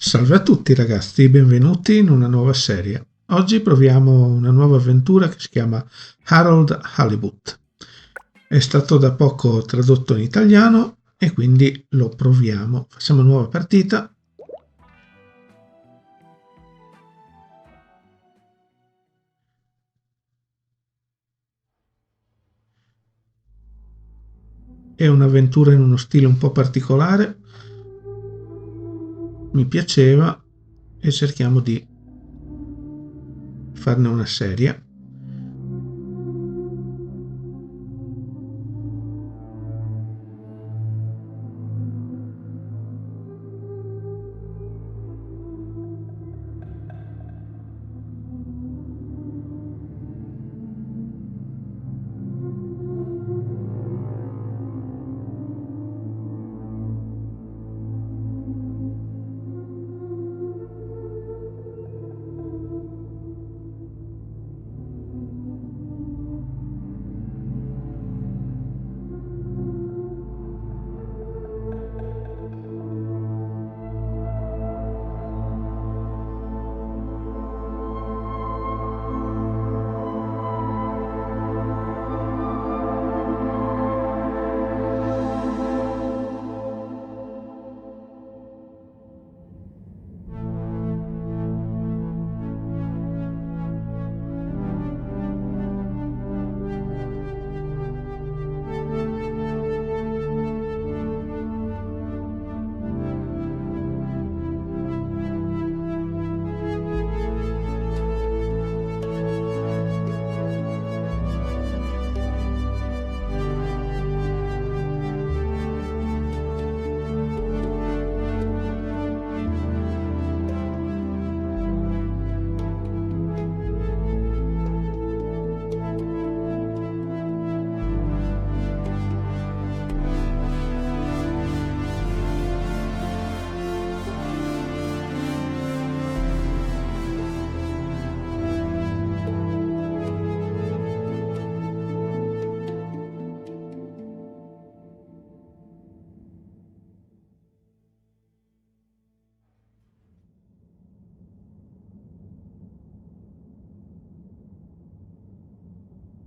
Salve a tutti ragazzi, benvenuti in una nuova serie. Oggi proviamo una nuova avventura che si chiama Halibut. È stato da poco tradotto in italiano e quindi lo proviamo. Facciamo nuova partita. È un'avventura in uno stile un po' particolare. Mi piaceva e cerchiamo di farne una serie.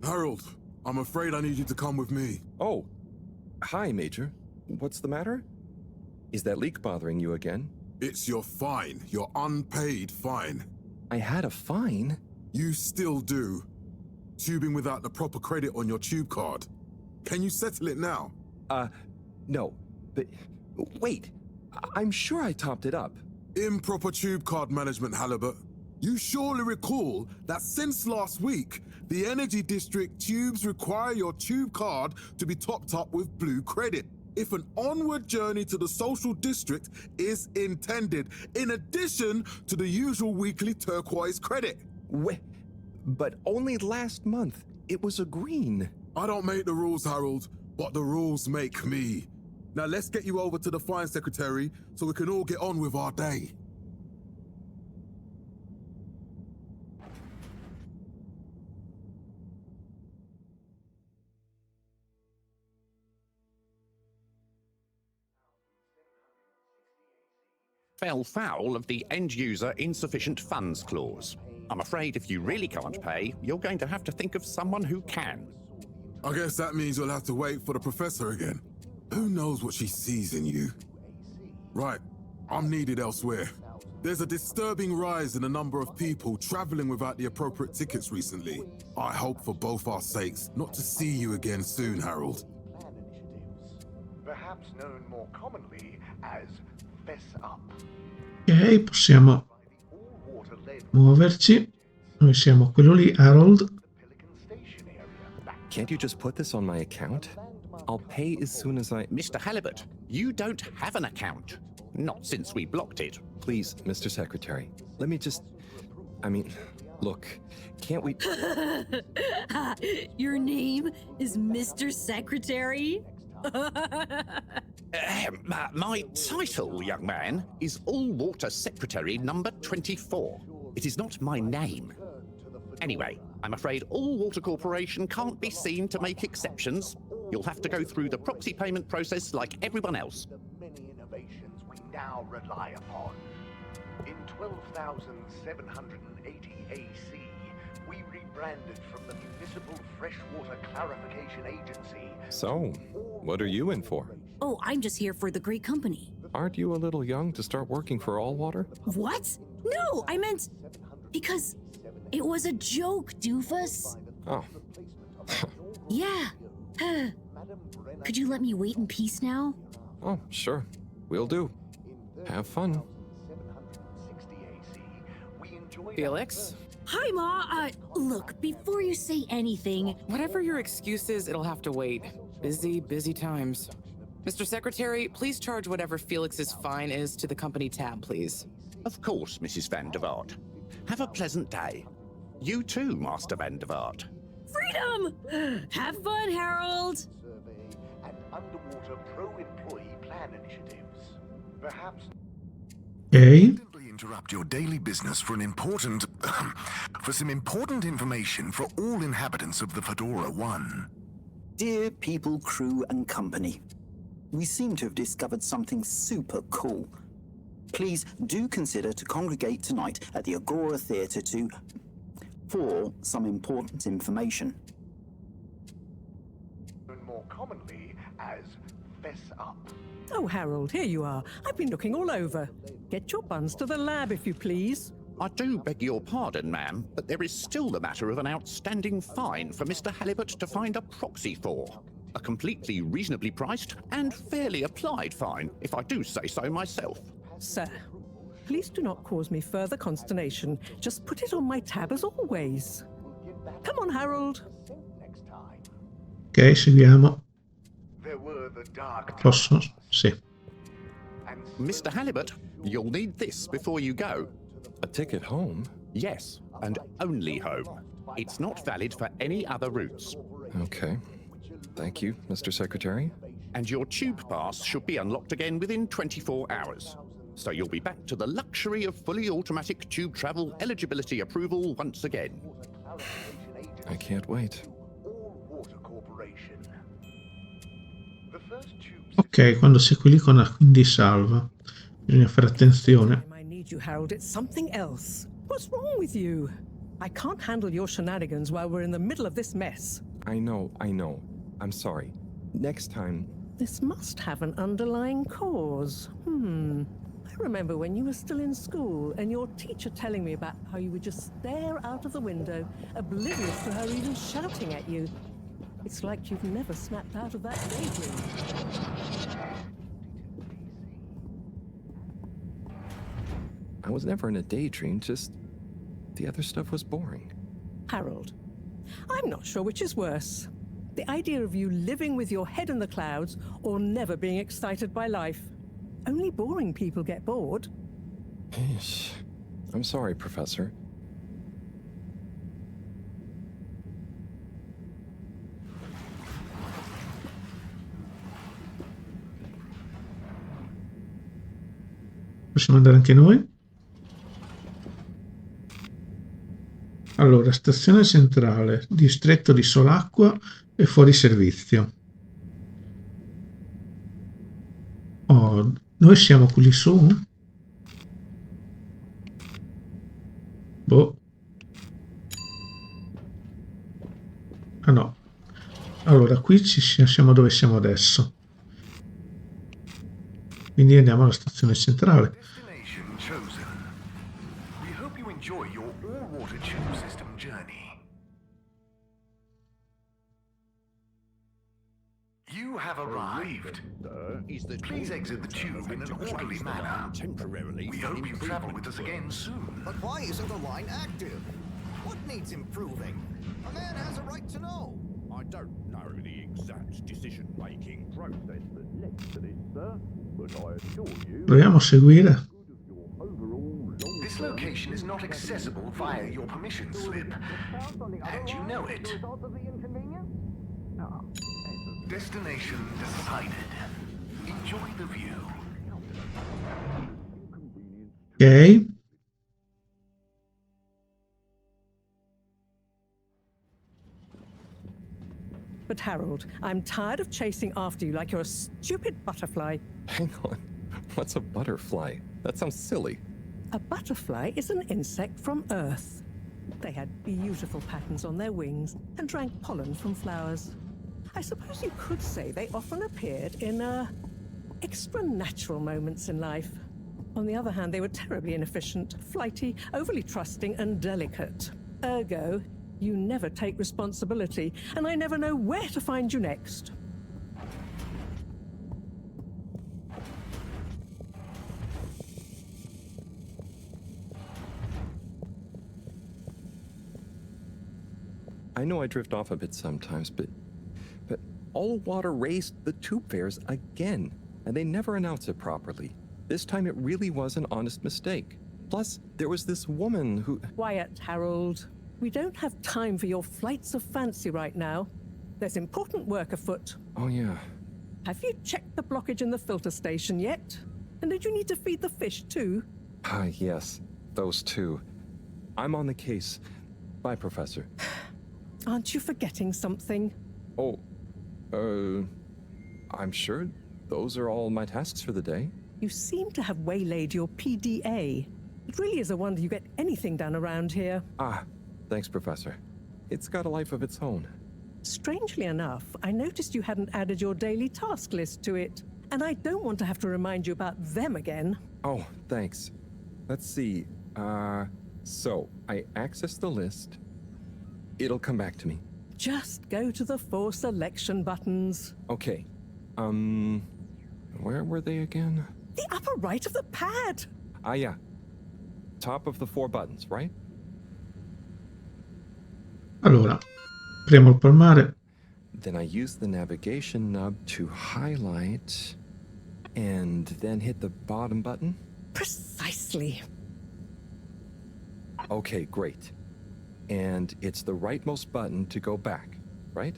Harold, I'm afraid I need you to come with me. Oh, hi, Major. What's the matter? Is that leak bothering you again? It's your fine, your unpaid fine. I had a fine? You still do. Tubing without the proper credit on your tube card. Can you settle it now? No. But wait, I'm sure I topped it up. Improper tube card management, Halibut. You surely recall that since last week, the Energy District tubes require your tube card to be topped up with blue credit if an onward journey to the social district is intended, in addition to the usual weekly turquoise credit. But only last month, it was a green. I don't make the rules, Harold, but the rules make me. Now let's get you over to the fine secretary so we can all get on with our day. Fell foul of the end-user insufficient funds clause. I'm afraid if you really can't pay, you're going to have to think of someone who can. I guess that means you'll have to wait for the professor again. Who knows what she sees in you? Right, I'm needed elsewhere. There's a disturbing rise in the number of people traveling without the appropriate tickets recently. I hope for both our sakes not to see you again soon, Harold. Perhaps known more commonly as Fess Up. Ok, possiamo muoverci. Noi siamo quello lì, Harold. Can't you just put this on my account? I'll pay as soon as I... Mr. Halibut, you don't have an account. Not since we blocked it. Please, Mr. Secretary, let me just... look, can't we... Your name is Mr. Secretary? My title, young man, is All-Water Secretary number 24. It is not my name. Anyway, I'm afraid All-Water Corporation can't be seen to make exceptions. You'll have to go through the proxy payment process like everyone else. The many innovations we now rely upon. 12,780 AC, we rebranded from the Municipal Freshwater Clarification Agency. So, what are you in for? Oh, I'm just here for the great company. Aren't you a little young to start working for All Water? What? No, I meant because it was a joke, doofus. Oh, Yeah. Could you let me wait in peace now? oh, sure. Will do. Have fun. Felix? Hi, Ma. Look, before you say anything, Whatever your excuse is, it'll have to wait. Busy times. Mr. Secretary, please charge whatever Felix's fine is to the company tab, please. Of course, Mrs. Van der Vaart. Have a pleasant day. You too, Master Van der Vaart. freedom! Have fun, Harold! Survey and underwater pro-employee plan initiatives. Perhaps Ok, Accidentally interrupt your daily business for some important information for all inhabitants of the Fedora 1. Dear people, crew, and company, we seem to have discovered something super cool. Please do consider to congregate tonight at the Agora Theatre for some important information. known more commonly as Fess Up. Oh, Harold, here you are. I've been looking all over. Get your buns to the lab, if you please. I do beg your pardon, ma'am, but there is still the matter of an outstanding fine for Mr. Halibut to find a proxy for. A completely reasonably priced and fairly applied fine, if I do say so myself. Sir, please do not cause me further consternation. Just put it on my tab as always. Come on, Harold. Next time. ok, seguiamo. There were the dark Posso? Sì. and Mr. Halibut, you'll need this before you go. A ticket home? Yes, and only home. It's not valid for any other routes. Okay. Thank you, Mr. Secretary. And your tube pass should be unlocked again within 24 hours. So you'll be back to the luxury of fully automatic tube travel eligibility approval once again. I can't wait. All Water Corporation. The first tube Ok, quando sei quell'icona quindi salva. Bisogna fare attenzione. Time I need you, Harold. It's something else. What's wrong with you? I can't handle your shenanigans while we're in the middle of this mess. I know. I'm sorry. Next time. This must have an underlying cause. I remember when you were still in school and your teacher telling me about how you would just stare out of the window, oblivious to her even shouting at you. It's like you've never snapped out of that daydream. I was never in a daydream, just the other stuff was boring. Harold, I'm not sure which is worse. The idea of you living with your head in the clouds or never being excited by life. Only boring people get bored. Eesh. I'm sorry, Professor. Possiamo andare anche noi? Allora, stazione centrale, distretto di Solacqua e fuori servizio. Oh, noi siamo quelli su? Boh. Ah no. Allora, qui siamo dove siamo adesso. Quindi andiamo alla stazione centrale. Destination chosen. We hope you enjoy your all-water tube system journey. You have arrived. Please exit the tube in an orderly manner. We hope you travel with us again soon. But why isn't the line active? What needs improving? A man has a right to know. I don't know the exact decision-making process that led to this, sir, but I assure you... Proviamo a seguire. This location is not accessible via your permission slip, and you know it. Destination decided. Enjoy the view. Ok. But Harold, I'm tired of chasing after you like you're a stupid butterfly. Hang on. What's a butterfly? That sounds silly. A butterfly is an insect from Earth. They had beautiful patterns on their wings and drank pollen from flowers. I suppose you could say they often appeared in extra natural moments in life. On the other hand, they were terribly inefficient, flighty, overly trusting, and delicate. Ergo, you never take responsibility, and I never know where to find you next. I know I drift off a bit sometimes, but All Water raised the tube fares again, and they never announce it properly. This time it really was an honest mistake. Plus, there was this woman who... Quiet, Harold. We don't have time for your flights of fancy right now. There's important work afoot. Oh, yeah. Have you checked the blockage in the filter station yet? And did you need to feed the fish too? Ah, yes. Those two. I'm on the case. Bye, Professor. Aren't you forgetting something? Oh, I'm sure those are all my tasks for the day. You seem to have waylaid your PDA. It really is a wonder you get anything done around here. Ah, thanks, Professor. It's got a life of its own. Strangely enough, I noticed you hadn't added your daily task list to it. And I don't want to have to remind you about them again. Oh, thanks. Let's see. So I access the list. It'll come back to me. Just go to the 4 selection buttons. Okay. Where were they again? The upper right of the pad. Ah, yeah. Top of the 4 buttons, right? Allora, premo il palmare. Then I use the navigation nub to highlight and then hit the bottom button. Precisely. Okay, great. And it's the rightmost button to go back, right?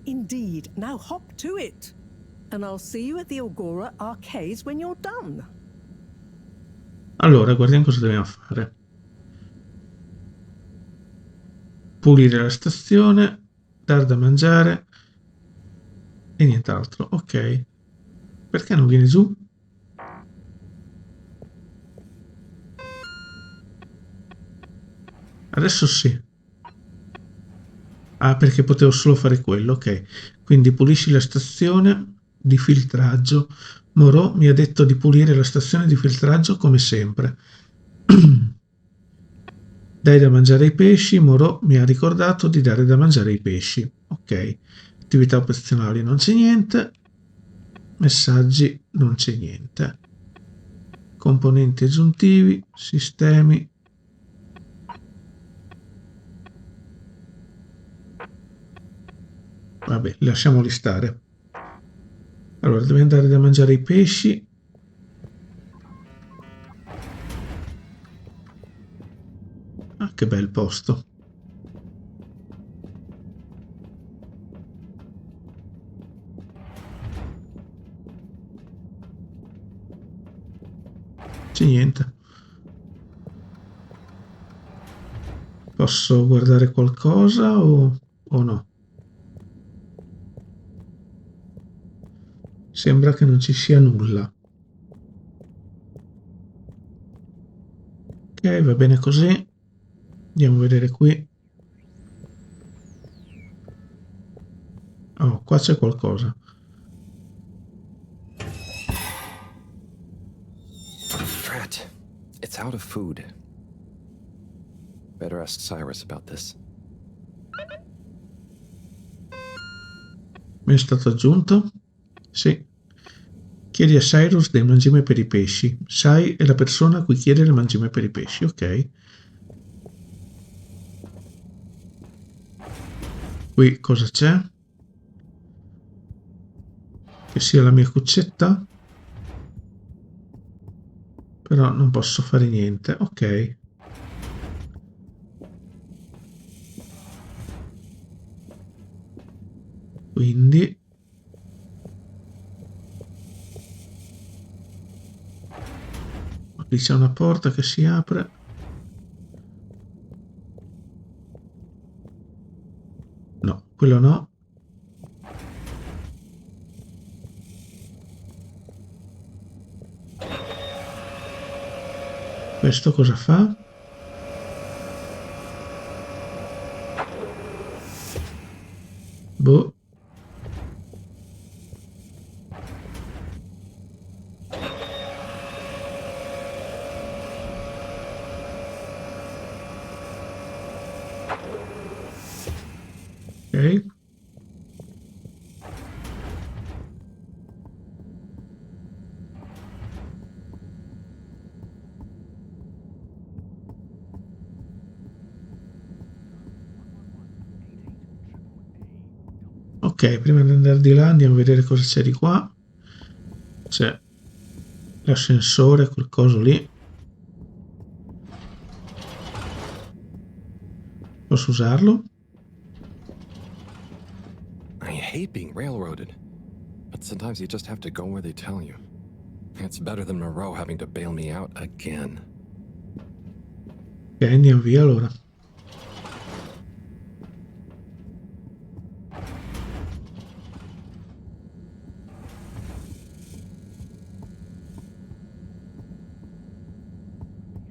Indeed. Now hop to it. And I'll see you at the Agora Arcades when you're done. Allora, guardiamo cosa dobbiamo fare. Pulire la stazione, dar da mangiare e nient'altro. Ok. Perché non vieni giù? Adesso sì. Ah, perché potevo solo fare quello, ok. Quindi pulisci la stazione di filtraggio. Moreau mi ha detto di pulire la stazione di filtraggio come sempre. Dai da mangiare ai pesci. Moreau mi ha ricordato di dare da mangiare ai pesci. Ok. Attività opzionali non c'è niente. Messaggi non c'è niente. Componenti aggiuntivi. Sistemi. Vabbè, lasciamoli stare. Allora, devi andare da mangiare i pesci. Ah, che bel posto. C'è niente. Posso guardare qualcosa o no? Sembra che non ci sia nulla. Ok, va bene così. Andiamo a vedere qui. Oh, qua c'è qualcosa. Drat. It's out of food. Better ask Cyrus about this. Mi è stato aggiunto? Sì. Chiedi a Cyrus del mangime per i pesci. Sai è la persona a cui chiede il mangime per i pesci, ok. Qui cosa c'è? Che sia la mia cuccetta? Però non posso fare niente, ok. Quindi... qui c'è una porta che si apre. No, quello no. Questo cosa fa? Boh. Ok. Ok, prima di andare di là andiamo a vedere cosa c'è di qua. C'è l'ascensore, quel coso lì. Posso usarlo? I hate being railroaded, but sometimes you just have to go where they tell you. It's better than Moreau having to bail me out again. Ok, andiamo via allora.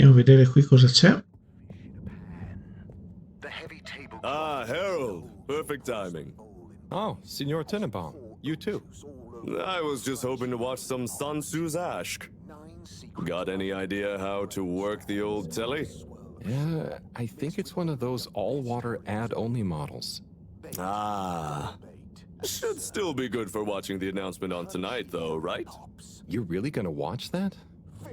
Andiamo a vedere qui cosa c'è. Ah, Harold. Perfect timing. Oh, Signor Tenenbaum, you too. I was just hoping to watch some Sun Tzu's Ashk. Got any idea how to work the old telly? Yeah, I think it's one of those all-water ad-only models. Ah. Should still be good for watching the announcement on tonight, though, right? You're really gonna watch that?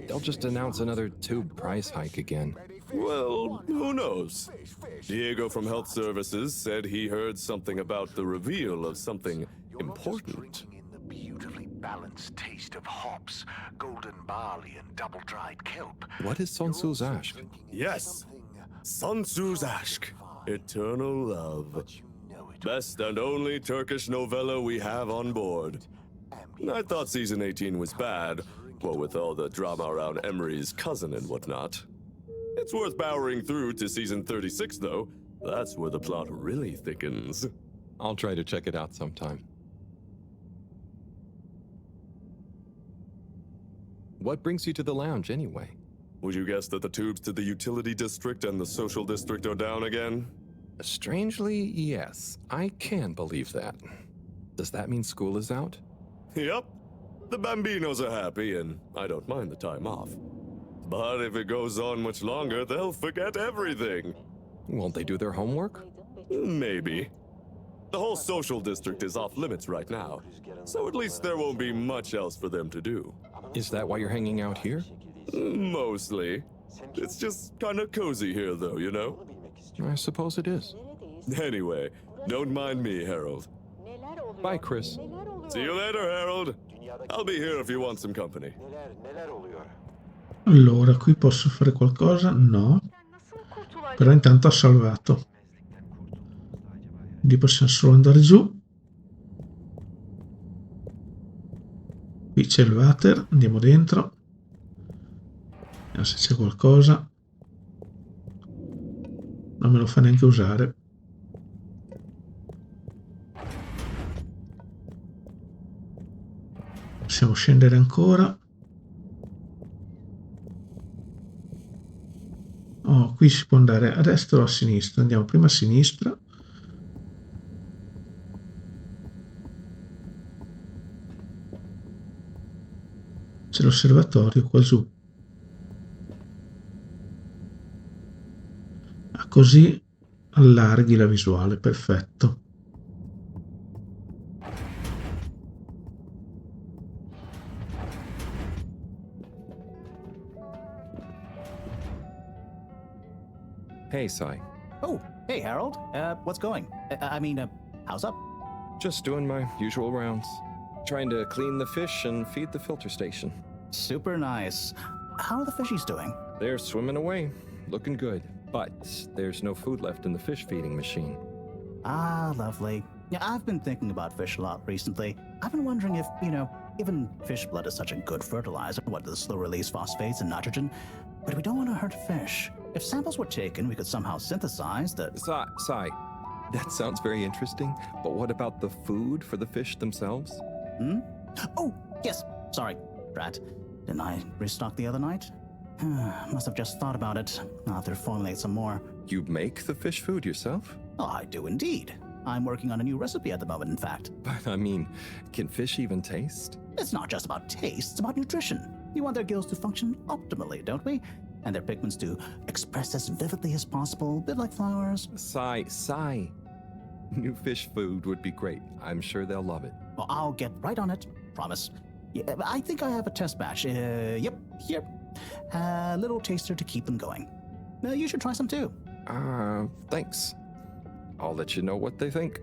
They'll just announce another tube price hike again. Well, who knows? Diego from Health Services said he heard something about the reveal of something important. Beautifully balanced taste of hops, golden barley, and double-dried kelp. What is Sun Tzu's Ashk? Yes, Sun Tzu's Ashk, Eternal Love. Best and only Turkish novella we have on board. I thought season 18 was bad, well, with all the drama around Emery's cousin and whatnot. It's worth powering through to season 36, though. That's where the plot really thickens. I'll try to check it out sometime. What brings you to the lounge, anyway? Would you guess that the tubes to the utility district and the social district are down again? Strangely, yes. I can believe that. Does that mean school is out? Yep. The Bambinos are happy, and I don't mind the time off. But if it goes on much longer, they'll forget everything. Won't they do their homework? Maybe. The whole social district is off limits right now, so at least there won't be much else for them to do. Is that why you're hanging out here? Mostly. It's just kind of cozy here, though, you know? I suppose it is. Anyway, don't mind me, Harold. Bye, Chris. See you later, Harold. I'll be here if you want some company. Allora, qui posso fare qualcosa? No. Però intanto ha salvato. Quindi possiamo solo andare giù. Qui c'è il water, andiamo dentro. Vediamo se c'è qualcosa. Non me lo fa neanche usare. Possiamo scendere ancora. Oh, qui si può andare a destra o a sinistra. Andiamo prima a sinistra. C'è l'osservatorio qua giù. Ah, così allarghi la visuale, perfetto. Hey, Sai. Oh, hey, Harold. What's going? How's up? Just doing my usual rounds. Trying to clean the fish and feed the filter station. Super nice. How are the fishies doing? They're swimming away, looking good. But there's no food left in the fish feeding machine. Ah, lovely. Yeah, I've been thinking about fish a lot recently. I've been wondering if, given fish blood is such a good fertilizer, what the slow-release phosphates and nitrogen, but we don't want to hurt fish. If samples were taken, we could somehow synthesize the... Sai, that sounds very interesting, but what about the food for the fish themselves? Oh, yes. Sorry, Brad. Didn't I restock the other night? Must have just thought about it. I'll have to formulate some more. You make the fish food yourself? Oh, I do indeed. I'm working on a new recipe at the moment, in fact. But I mean, can fish even taste? It's not just about taste, it's about nutrition. We want their gills to function optimally, don't we? And their pigments to express as vividly as possible, a bit like flowers. Sigh. New fish food would be great. I'm sure they'll love it. Well, I'll get right on it. Promise. Yeah, I think I have a test batch. Yep, here. A little taster to keep them going. You should try some too. Thanks. I'll let you know what they think.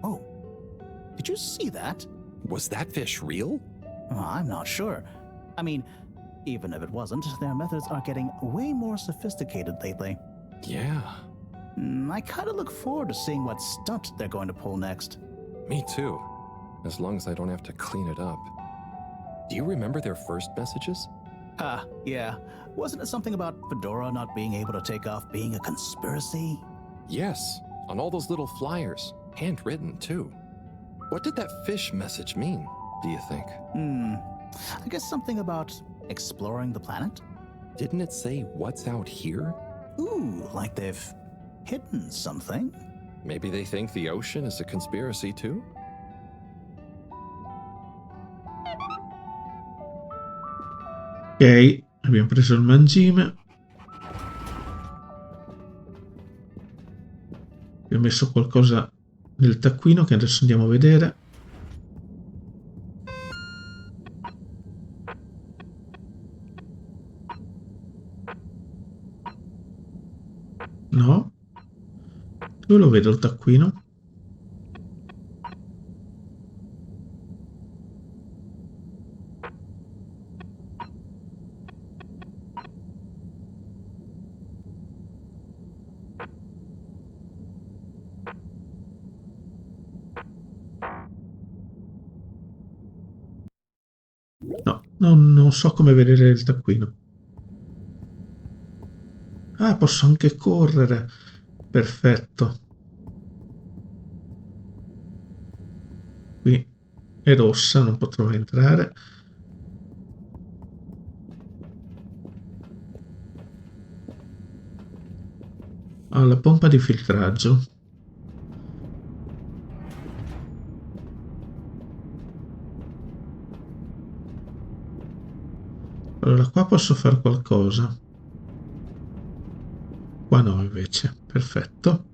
Oh, did you see that? Was that fish real? I'm not sure. I mean, even if it wasn't, their methods are getting way more sophisticated lately. Yeah. I kind of look forward to seeing what stunt they're going to pull next. Me too. As long as I don't have to clean it up. Do you remember their first messages? Yeah. Wasn't it something about Fedora not being able to take off being a conspiracy? Yes, on all those little flyers. Handwritten, too. What did that fish message mean, do you think? I guess something about exploring the planet? Didn't it say what's out here? Ooh, like they've hidden something? Maybe they think the ocean is a conspiracy, too? Ok, abbiamo preso il mangime. Abbiamo messo qualcosa nel taccuino che adesso andiamo a vedere. No? Dove lo vedo il taccuino? No, non so come vedere il taccuino. Ah, posso anche correre. Perfetto. Qui è rossa, non potrò entrare. Ho la pompa di filtraggio. Allora qua posso fare qualcosa. Qua no invece. Perfetto.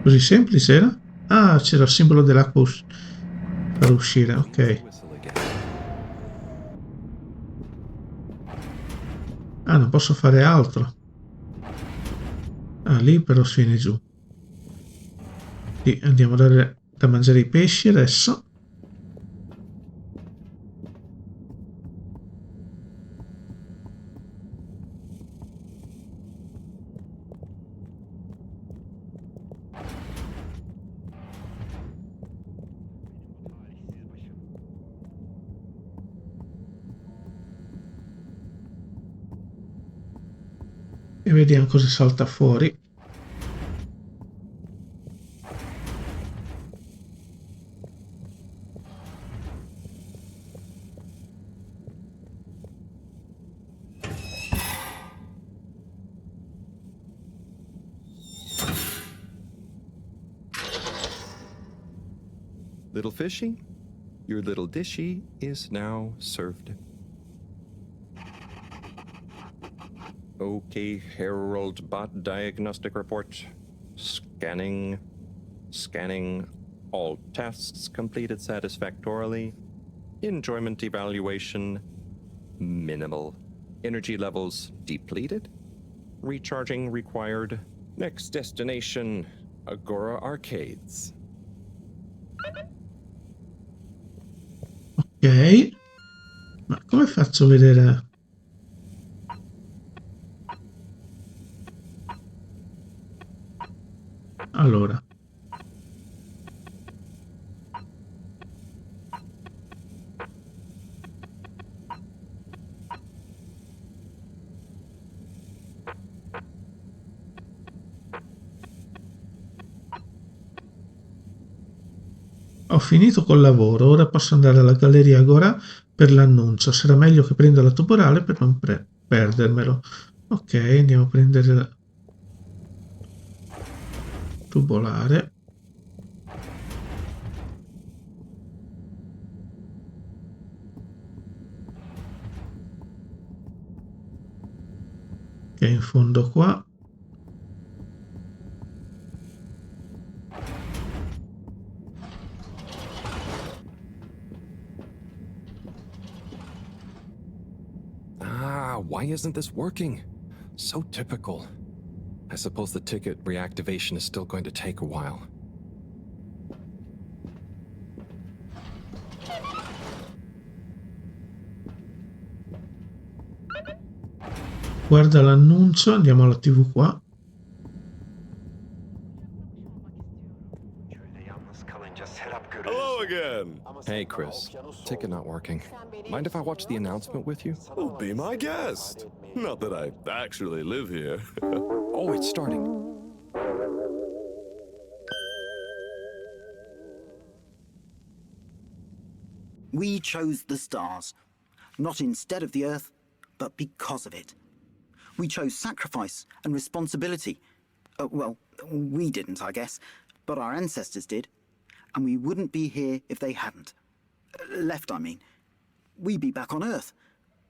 Così semplice era? Ah, c'era il simbolo dell'acqua per uscire, ok. Ah, non posso fare altro. Ah, lì però si viene giù. Lì andiamo a dare da mangiare ai pesci adesso. E vediamo cosa salta fuori. Little fishy, your little dishy is now served. Okay, Herald Bot Diagnostic Report. Scanning. All tests completed satisfactorily. Enjoyment evaluation minimal. Energy levels depleted. Recharging required. Next destination, Agora Arcades. Ok. Ma come faccio a vedere? Allora, ho finito col lavoro, ora posso andare alla Galleria Agora per l'annuncio. Sarà meglio che prenda la tuborale per non perdermelo. Ok, andiamo a prendere la tubolare. Che è in fondo qua. Why isn't this working? So typical. I suppose the ticket reactivation is still going to take a while. Guarda l'annuncio, andiamo alla TV qua. Hello again. Hey, Chris. Ticket not working. Mind if I watch the announcement with you? Oh, be my guest. Not that I actually live here. Oh, it's starting. We chose the stars, not instead of the Earth, but because of it. We chose sacrifice and responsibility. Well, we didn't, I guess, but our ancestors did. And we wouldn't be here if they hadn't. Left, I mean. We'd be back on Earth.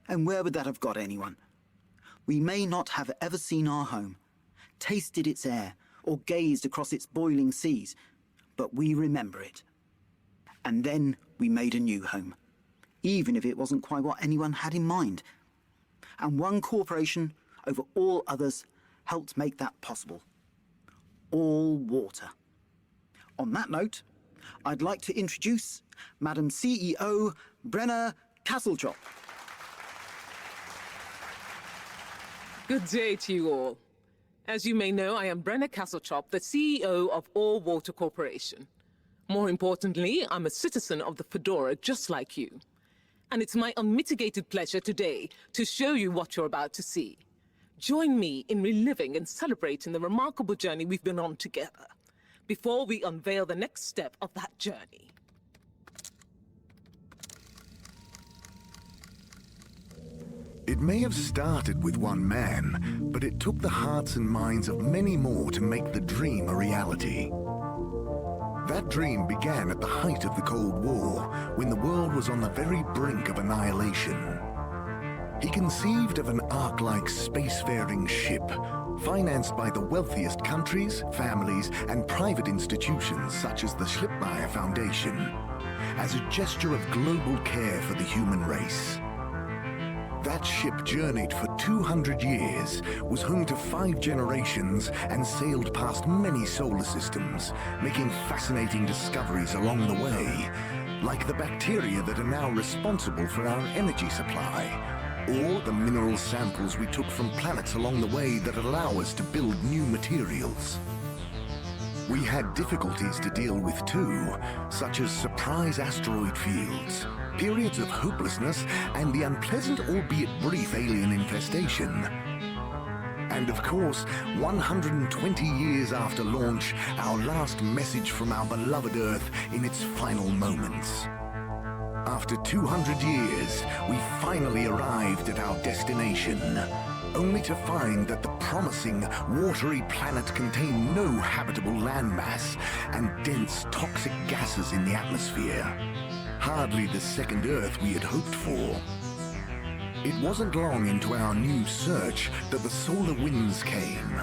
And where would that have got anyone? We may not have ever seen our home, tasted its air, or gazed across its boiling seas, but we remember it. And then we made a new home, even if it wasn't quite what anyone had in mind. And one corporation over all others helped make that possible. All water. On that note, I'd like to introduce Madam CEO Brenna Castletop. Good day to you all. As you may know, I am Brenna Castletop, the CEO of All Water Corporation. More importantly, I'm a citizen of the Fedora just like you. And it's my unmitigated pleasure today to show you what you're about to see. Join me in reliving and celebrating the remarkable journey we've been on together, before we unveil the next step of that journey. It may have started with one man, but it took the hearts and minds of many more to make the dream a reality. That dream began at the height of the Cold War, when the world was on the very brink of annihilation. He conceived of an Ark-like spacefaring ship, financed by the wealthiest countries, families, and private institutions such as the Schlippmeier Foundation, as a gesture of global care for the human race. That ship journeyed for 200 years, was home to 5 generations, and sailed past many solar systems, making fascinating discoveries along the way, like the bacteria that are now responsible for our energy supply, or the mineral samples we took from planets along the way that allow us to build new materials. We had difficulties to deal with too, such as surprise asteroid fields, periods of hopelessness, and the unpleasant albeit brief alien infestation. And of course, 120 years after launch, our last message from our beloved Earth in its final moments. After 200 years, we finally arrived at our destination, only to find that the promising, watery planet contained no habitable landmass and dense, toxic gases in the atmosphere. Hardly the second Earth we had hoped for. It wasn't long into our new search that the solar winds came.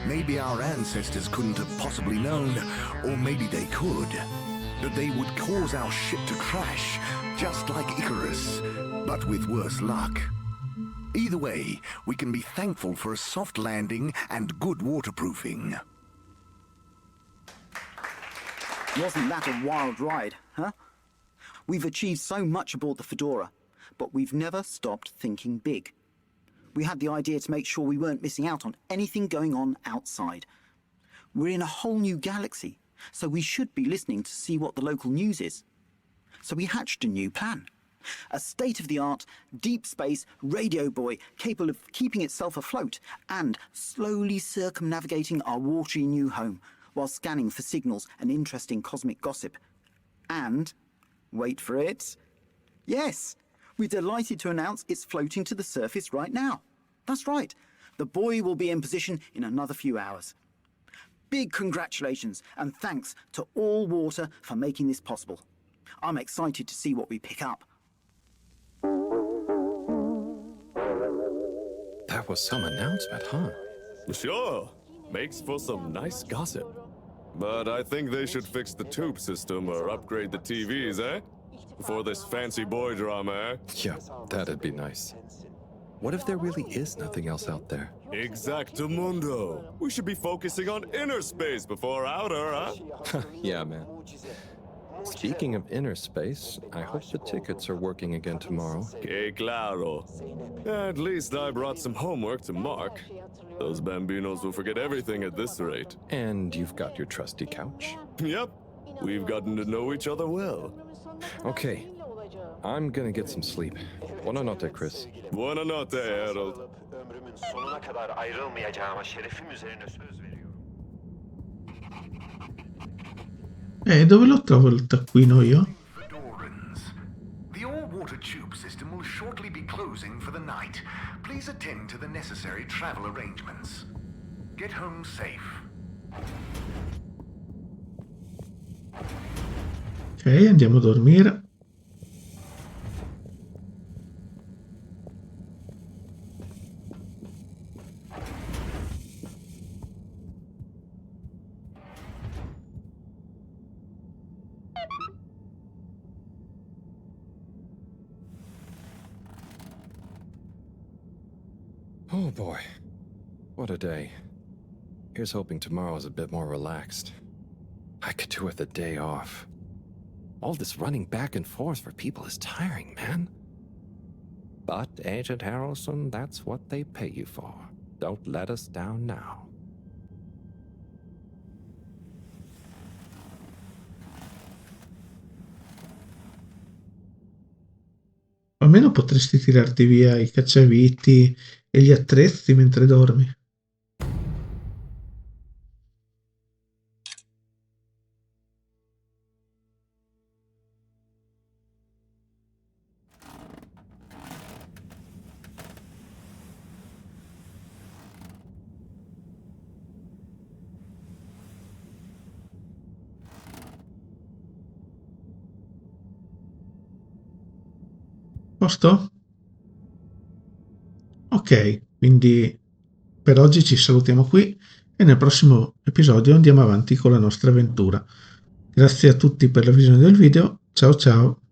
Maybe our ancestors couldn't have possibly known, or maybe they could, that they would cause our ship to crash, just like Icarus, but with worse luck. Either way, we can be thankful for a soft landing and good waterproofing. Wasn't that a wild ride, huh? We've achieved so much aboard the Fedora, but we've never stopped thinking big. We had the idea to make sure we weren't missing out on anything going on outside. We're in a whole new galaxy, so we should be listening to see what the local news is. So we hatched a new plan. A state-of-the-art, deep space radio buoy capable of keeping itself afloat and slowly circumnavigating our watery new home while scanning for signals and interesting cosmic gossip. And, wait for it, yes, we're delighted to announce it's floating to the surface right now. That's right, the buoy will be in position in another few hours. Big congratulations and thanks to All Water for making this possible. I'm excited to see what we pick up. That was some announcement, huh? Sure. Makes for some nice gossip. But I think they should fix the tube system or upgrade the TVs, eh? For this fancy boy drama, eh? Yeah, that'd be nice. What if there really is nothing else out there? Exactamundo. We should be focusing on inner space before outer, huh? Yeah, man. Speaking of inner space, I hope the tickets are working again tomorrow. Que claro. At least I brought some homework to mark. Those bambinos will forget everything at this rate. And you've got your trusty couch? Yep. We've gotten to know each other well. Okay. I'm gonna get some sleep. Buonanotte, Chris. Buonanotte, Harold. Ömrümün sonuna kadar ayrılmayacağıma şerefim üzerine söz veriyorum. Dove lo trovo il taccuino io? Fedorans. The all-water tube system will shortly be closing for the night. Please attend to the necessary travel arrangements. Get home safe. Ok, andiamo a dormire. Oh boy. What a day. Here's hoping tomorrow's a bit more relaxed. I could do with a day off. All this running back and forth for people is tiring, man. But, Agent Harrelson, that's what they pay you for. Don't let us down now. Almeno potresti tirarti via i cacciaviti e gli attrezzi mentre dormi. Posto? Ok, quindi per oggi ci salutiamo qui e nel prossimo episodio andiamo avanti con la nostra avventura. Grazie a tutti per la visione del video, ciao ciao!